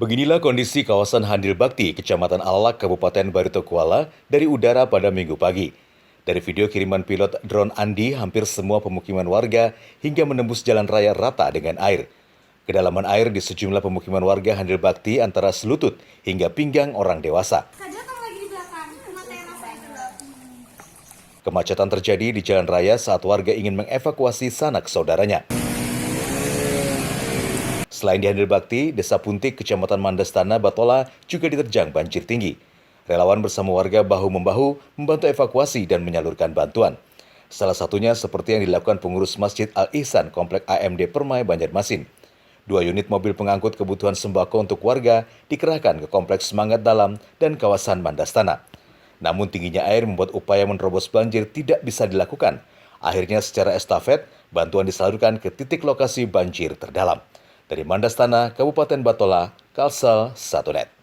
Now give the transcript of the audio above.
Beginilah kondisi kawasan Handil Bakti, Kecamatan Alalak, Kabupaten Barito Kuala dari udara pada Minggu pagi. Dari video kiriman pilot drone Andi, hampir semua pemukiman warga hingga menembus jalan raya rata dengan air. Kedalaman air di sejumlah pemukiman warga Handil Bakti antara selutut hingga pinggang orang dewasa. Kemacetan terjadi di jalan raya saat warga ingin mengevakuasi sanak saudaranya. Selain di Handil Bakti, Desa Puntik, Kecamatan Mandastana, Batola juga diterjang banjir tinggi. Relawan bersama warga bahu-membahu membantu evakuasi dan menyalurkan bantuan. Salah satunya seperti yang dilakukan pengurus Masjid Al-Ihsan Komplek AMD Permai, Banjarmasin. 2 unit mobil pengangkut kebutuhan sembako untuk warga dikerahkan ke Kompleks Semangat Dalam dan kawasan Mandastana. Namun tingginya air membuat upaya menerobos banjir tidak bisa dilakukan. Akhirnya secara estafet, bantuan disalurkan ke titik lokasi banjir terdalam. Dari Mandastana, Kabupaten Batola, Kalsel, 1net.